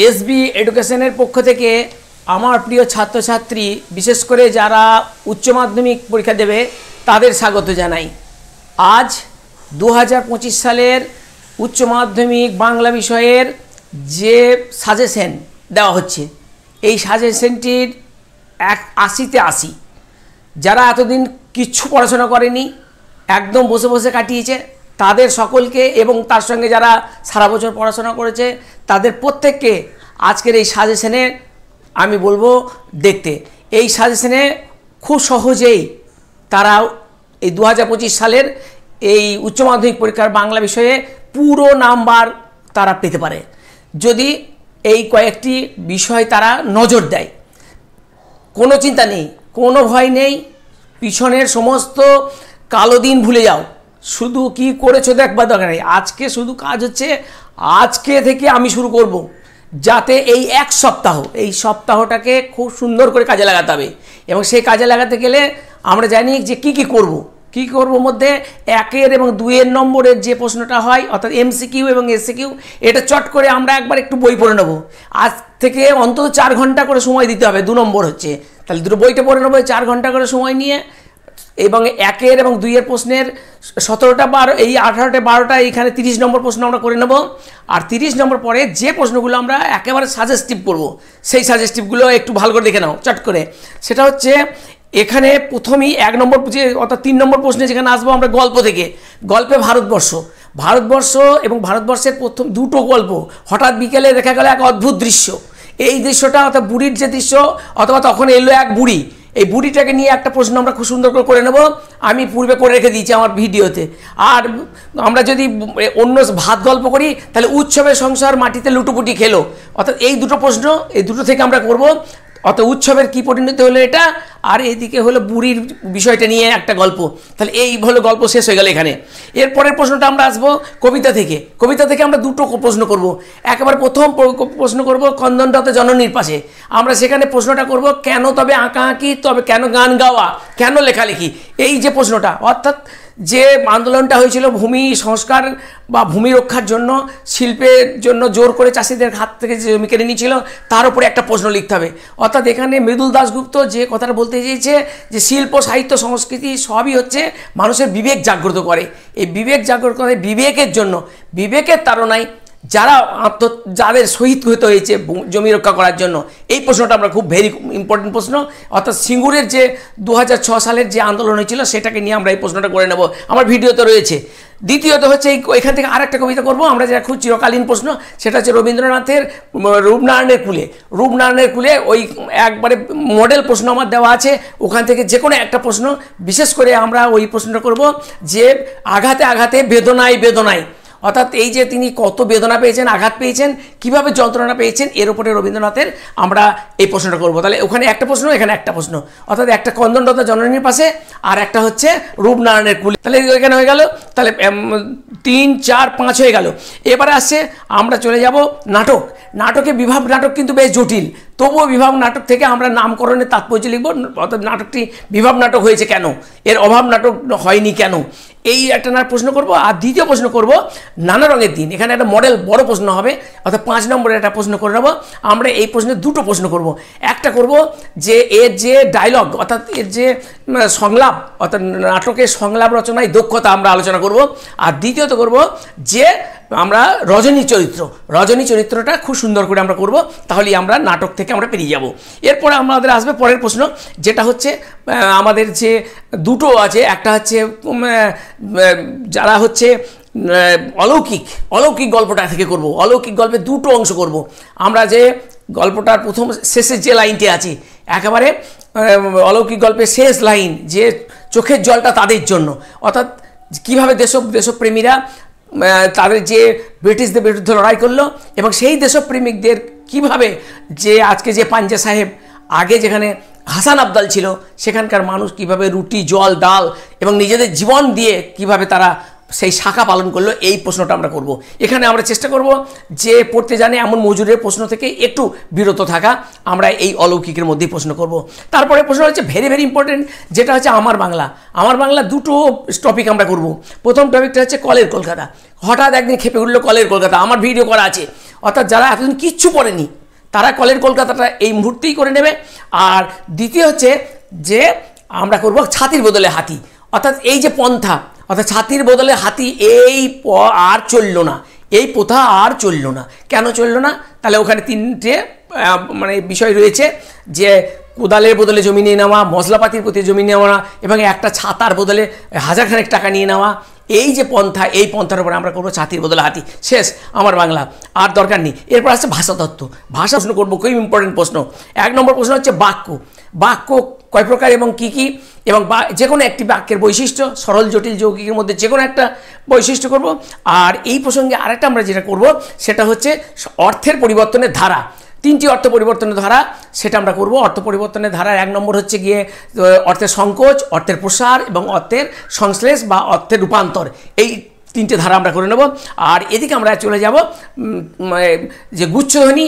SB এডুকেশনের পক্ষ থেকে আমার প্রিয় ছাত্রছাত্রী বিশেষ করে যারা উচ্চ মাধ্যমিক পরীক্ষা দেবে তাদের স্বাগত জানাই। আজ 2025 সালের উচ্চ মাধ্যমিক বাংলা বিষয়ের যে সাজেশন দেওয়া হচ্ছে, এই সাজেশনটির 80-তে 80 যারা এতদিন কিচ্ছু পড়াশোনা করেনি, একদম বসে বসে কাটিয়েছে, তাদের সকলকে এবং তার সঙ্গে যারা সারা বছর পড়াশোনা করেছে তাদের প্রত্যেককে আজকের এই সাজেশনে আমি বলবো দেখতে। এই সাজেশনে খুব সহজেই তারা এই 2025 সালের এই উচ্চ মাধ্যমিক পরীক্ষার বাংলা বিষয়ে পুরো নাম্বার তারা পেতে পারে যদি এই কয়েকটি বিষয় তারা নজর দেয়। কোনো চিন্তা নেই, কোনো ভয় নেই, পিছনের সমস্ত কালো দিন ভুলে যাও, শুধু কি করেছো দেখবার দরকার নেই। আজকে শুধু কাজ হচ্ছে আজকে থেকে আমি শুরু করব, যাতে এই এক সপ্তাহ, এই সপ্তাহটাকে খুব সুন্দর করে কাজে লাগাতে হবে। এবং সেই কাজে লাগাতে গেলে আমরা জানি যে কি করব মধ্যে 1 এবং 2 নম্বরের যে প্রশ্নটা হয় অর্থাৎ এমসিকিউ এবং এসসিকিউ, এটা চট করে আমরা একবার একটু বই পড়ে নেব। আজ থেকে অন্তত 4 ঘন্টা করে সময় দিতে হবে, 2 নম্বর হচ্ছে, তাহলে দুটো বইটা পড়ে নেবো 4 ঘন্টা করে সময় নিয়ে। এবং 1 এবং 2 প্রশ্নের 17টা 12 এই 18টা 12টা এইখানে 30 নম্বর প্রশ্ন আমরা করে নেব। আর 30 নম্বর পরে যে প্রশ্নগুলো আমরা একেবারে সাজেস্টিভ করব, সেই সাজেস্টিভগুলো একটু ভালো করে দেখে নাও চট করে। সেটা হচ্ছে এখানে প্রথমেই 1 নম্বর যে অর্থাৎ 3 নম্বর প্রশ্নে যেখানে আসবো আমরা গল্প থেকে, গল্পে ভারতবর্ষ এবং ভারতবর্ষের প্রথম 2টো গল্প। হঠাৎ বিকেলে দেখা গেল এক অদ্ভুত দৃশ্য, এই দৃশ্যটা অর্থাৎ বুড়ির যে দৃশ্য, অথবা তখন এলো এক বুড়ি, এই বুড়িটাকে নিয়ে একটা প্রশ্ন আমরা খুব সুন্দর করে নেব। আমি পূর্বে করে রেখে দিয়েছি আমার ভিডিওতে। আর আমরা যদি অন্য ভাত গল্প করি তাহলে উৎসবের সংসার মাটিতে লুটোপুটি খেলো, অর্থাৎ এই দুটো প্রশ্ন, এই দুটো থেকে আমরা করব। অর্থাৎ উৎসবের কী পরিণতি হলো এটা, আর এইদিকে হলো বুড়ির বিষয়টা নিয়ে একটা গল্প। তাহলে এই হলো গল্প শেষ হয়ে গেল এখানে। এরপরের প্রশ্নটা আমরা আসবো কবিতা থেকে আমরা 2টো প্রশ্ন করব। একেবারে প্রথম প্রশ্ন করব কন্দনরত জননীর পাশে। আমরা সেখানে প্রশ্নটা করব কেন তবে আঁকাআঁকি, তবে কেন গান গাওয়া, কেন লেখালেখি, এই যে প্রশ্নটা, অর্থাৎ যে আন্দোলনটা হয়েছিল ভূমি সংস্কার বা ভূমি রক্ষার জন্য, শিল্পের জন্য জোর করে চাষিদের হাত থেকে যে জমি কেড়ে নিয়েছিল, তার উপরে একটা প্রশ্ন লিখতে হবে। অর্থাৎ এখানে মৃদুল দাশগুপ্ত যে কথাটা বলতে চেয়েছে যে শিল্প, সাহিত্য, সংস্কৃতি সবই হচ্ছে মানুষের বিবেক জাগ্রত করে। এই বিবেক জাগ্রত করে বিবেকের জন্য, বিবেকের তাড়নায় যাদের শহীদ হতে হয়েছে জমি রক্ষা করার জন্য, এই প্রশ্নটা আমরা খুব ভেরি ইম্পর্টেন্ট প্রশ্ন। অর্থাৎ সিঙ্গুরের যে 2006 সালের যে আন্দোলন হয়েছিল সেটাকে নিয়ে আমরা এই প্রশ্নটা করে নেব, আমার ভিডিওতে রয়েছে। দ্বিতীয়ত হচ্ছে এখান থেকে আরেকটা কবিতা করব আমরা, যেটা খুব চিরকালীন প্রশ্ন, সেটা হচ্ছে রবীন্দ্রনাথের রূপনারায়ণের কুলে ওই একবারে মডেল প্রশ্ন আমার দেওয়া আছে, ওখান থেকে যে কোনো একটা প্রশ্ন। বিশেষ করে আমরা ওই প্রশ্নটা করব যে আঘাতে বেদনায়, অর্থাৎ এই যে তিনি কত বেদনা পেয়েছেন, আঘাত পেয়েছেন, কিভাবে যন্ত্রণা পেয়েছেন, এর উপরে রবীন্দ্রনাথের আমরা এই প্রশ্নটা করব। তাহলে ওখানে একটা প্রশ্ন, এখানে একটা প্রশ্ন, অর্থাৎ একটা কন্দনরত জননীর পাশে আর একটা হচ্ছে রূপনারায়ণের কুলে। তাহলে এখানে হয়ে গেল, তাহলে 3, 4, 5 হয়ে গেল। এবারে আসছে আমরা চলে যাব নাটকে বিভাগ নাটক কিন্তু বেশ জটিল, তবুও বিভাগ নাটক থেকে আমরা নামকরণের তাৎপর্য লিখব। অর্থাৎ নাটকটি বিভাগ নাটক হয়েছে কেন, এর অভাব নাটক হয়নি কেন, এই একটা প্রশ্ন করব। আর দ্বিতীয় প্রশ্ন করব নানা রঙের দিন। এখানে একটা মডেল বড় প্রশ্ন হবে, অর্থাৎ 5 নম্বরের একটা প্রশ্ন করে নেব আমরা। এই প্রশ্নে 2টো প্রশ্ন করব। একটা করব যে এর যে ডায়লগ, অর্থাৎ এর যে সংলাপ, অর্থাৎ নাটকের সংলাপ রচনায় দক্ষতা আমরা আলোচনা করব। আর দ্বিতীয়ত করব যে আমরা রজনী চরিত্রটা খুব সুন্দর করে আমরা করব, তাহলেই আমরা নাটক থেকে আমরা পেরিয়ে যাব। এরপরে আমাদের আসবে পরের প্রশ্ন, যেটা হচ্ছে আমাদের যে 2টো আছে, একটা হচ্ছে যারা হচ্ছে অলৌকিক গল্পটা থেকে করব। অলৌকিক গল্পে 2টো অংশ করব আমরা। যে গল্পটার প্রথম শেষের যে লাইনটি আছে, একেবারে অলৌকিক গল্পের শেষ লাইন, যে চোখের জলটা তাদের জন্য, অর্থাৎ কীভাবে দেশপ্রেমীরা তাদের যে ব্রিটিশদের বিরুদ্ধে লড়াই করলো, এবং সেই দেশপ্রেমিকদের কিভাবে যে আজকে যে পাঞ্জা সাহেব, আগে যেখানে হাসান আবদাল ছিল, সেখানকার মানুষ কিভাবে রুটি, জল, ডাল এবং নিজেদের জীবন দিয়ে কিভাবে তারা সেই শাখা পালন করলো, এই প্রশ্নটা আমরা করব। এখানে আমরা চেষ্টা করব যে পড়তে জানে এমন মজুরের প্রশ্ন থেকে একটু বিরত থাকা, আমরা এই অলৌকিকের মধ্যেই প্রশ্ন করব। তারপরে প্রশ্ন হচ্ছে ভেরি ইম্পর্টেন্ট, যেটা হচ্ছে আমার বাংলা 2টো টপিক আমরা করব। প্রথম টপিকটা হচ্ছে কলের কলকাতা। হঠাৎ একদিন খেপে উঠলো কলের কলকাতা, আমার ভিডিও করা আছে। অর্থাৎ যারা এতদিন কিচ্ছু পড়েনি তারা কলের কলকাতাটা এই মুহূর্তেই করে নেবে। আর দ্বিতীয় হচ্ছে যে আমরা করব ছাতির বদলে হাতি, অর্থাৎ এই যে পন্থা, অর্থাৎ ছাতির বদলে হাতি, এই আর চললো না, এই প্রথা আর চললো না। কেন চললো না? তাহলে ওখানে তিনটে মানে বিষয় রয়েছে, যে কোদালের বদলে জমি নিয়ে নেওয়া, মশলাপাতির প্রতি জমি নেওয়া, এবং একটা ছাতার বদলে হাজারখানেক টাকা নিয়ে নেওয়া। এই যে পন্থা, এই পন্থার উপরে আমরা করবো ছাতির বদলে হাতি। শেষ আমার বাংলা, আর দরকার নেই। এরপর আসছে ভাষাতত্ত্ব। ভাষা প্রশ্ন করবো, খুব ইম্পর্টেন্ট প্রশ্ন। 1 নম্বর প্রশ্ন হচ্ছে বাক্য। বাক্য কয় প্রকার এবং কী কী, এবং যে কোনো একটি বাক্যের বৈশিষ্ট্য, সরল জটিল যৌগিকের মধ্যে যে কোনো একটা বৈশিষ্ট্য করব। আর এই প্রসঙ্গে আরেকটা আমরা যেটা করব সেটা হচ্ছে অর্থের পরিবর্তনের ধারা। 3টি অর্থ পরিবর্তনের ধারা, সেটা আমরা করব। অর্থ পরিবর্তনের ধারার 1 নম্বর হচ্ছে গিয়ে অর্থের সংকোচ, অর্থের প্রসার এবং অর্থের সংশ্লেষ বা অর্থের রূপান্তর। এই 3টে ধারা আমরা করে নেব। আর এদিকে আমরা চলে যাব যে গুচ্ছধ্বনি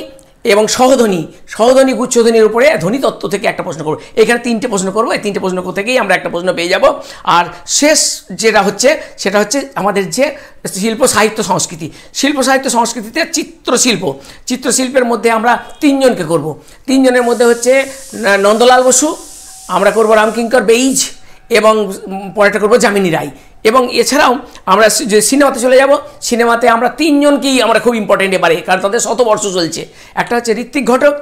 এবং সহধ্বনি, সহধ্বনি গুচ্ছধ্বনির উপরে ধ্বনিতত্ত্ব থেকে একটা প্রশ্ন করব। এখানে 3টে প্রশ্ন করব, এই 3টে প্রশ্ন থেকেই আমরা একটা প্রশ্ন পেয়ে যাব। আর শেষ যেটা হচ্ছে সেটা হচ্ছে আমাদের যে শিল্প সাহিত্য সংস্কৃতি। শিল্প সাহিত্য সংস্কৃতিতে চিত্রশিল্প, চিত্রশিল্পের মধ্যে আমরা 3 জনকে করব। 3 জনের মধ্যে হচ্ছে নন্দলাল বসু, আমরা করব রামকিঙ্কর বেইজ, এবং পরেরটা করব যামিনী রায়। এবং এছাড়াও আমরা যে সিনেমাতে চলে যাব, সিনেমাতে আমরা 3 জনকেই আমরা খুব ইম্পর্টেন্ট এবারে, কারণ তাদের শতবর্ষ চলছে। একটা হচ্ছে ঋত্বিক ঘটক,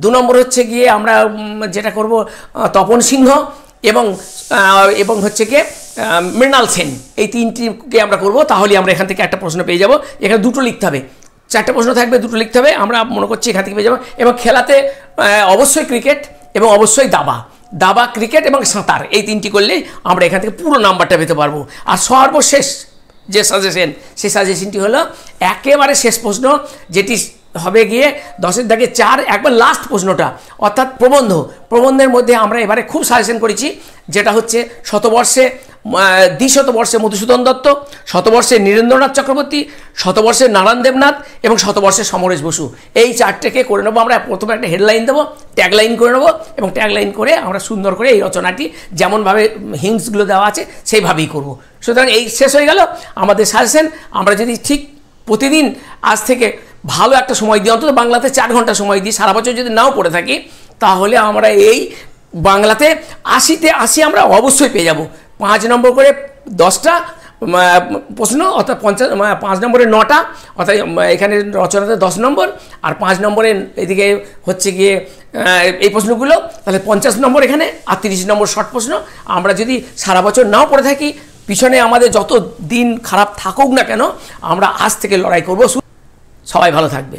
2 নম্বর হচ্ছে গিয়ে আমরা যেটা করব তপন সিংহ, এবং হচ্ছে গিয়ে মৃণাল সেন। এই 3টিকে আমরা করব। তাহলে আমরা এখান থেকে একটা প্রশ্ন পেয়ে যাব। এখানে 2টো লিখতে হবে, 4টে প্রশ্ন থাকবে, 2টো লিখতে হবে। আমরা মনে করছি এখান থেকে পেয়ে যাব। এবং খেলাতে অবশ্যই ক্রিকেট এবং অবশ্যই দাবা, ক্রিকেট এবং সাঁতার, এই 3টি করলেই আমরা এখান থেকে পুরো নাম্বারটা পেতে পারবো। আর সর্বশেষ যে সাজেশন, সেই সাজেশনটি হলো একেবারে শেষ প্রশ্ন, যেটি হবে গিয়ে 10-এর দাগে 4, একবার লাস্ট প্রশ্নটা, অর্থাৎ প্রবন্ধের মধ্যে আমরা এবারে খুব সাজেশন করেছি, যেটা হচ্ছে শতবর্ষে দ্বিশতবর্ষে মধুসূদন দত্ত, শতবর্ষে নীরেন্দ্রনাথ চক্রবর্তী, শতবর্ষে নারায়ণ দেবনাথ এবং শতবর্ষে সমরেশ বসু। এই 4টেকে করে নেবো আমরা। প্রথমে একটা হেডলাইন দেবো, ট্যাগলাইন করে নেবো, এবং ট্যাগলাইন করে আমরা সুন্দর করে এই রচনাটি যেমনভাবে হিন্টসগুলো দেওয়া আছে সেইভাবেই করব। সুতরাং এই শেষ হয়ে গেল আমাদের সাজেশন। আমরা যদি ঠিক প্রতিদিন আজ থেকে ভালো একটা সময় দিই, অন্তত বাংলাতে 4 ঘন্টা সময় দিই, সারা বছর যদি নাও পড়ে থাকি, তাহলে আমরা এই বাংলাতে 80তে 80 আমরা অবশ্যই পেয়ে যাব। 5 নম্বর করে 10টা প্রশ্ন, অর্থাৎ 5 নম্বরে 9টা, অর্থাৎ এখানে রচনাতে 10 নম্বর, আর 5 নম্বরে এদিকে হচ্ছে গিয়ে এই প্রশ্নগুলো, তাহলে 50 নম্বর এখানে, আর 30 নম্বর শর্ট প্রশ্ন। আমরা যদি সারা বছর নাও পড়ে থাকি, পিছনে আমাদের যত দিন খারাপ থাকুক না কেন, আমরা আজ থেকে লড়াই করব। সবাই ভালো থাকবে।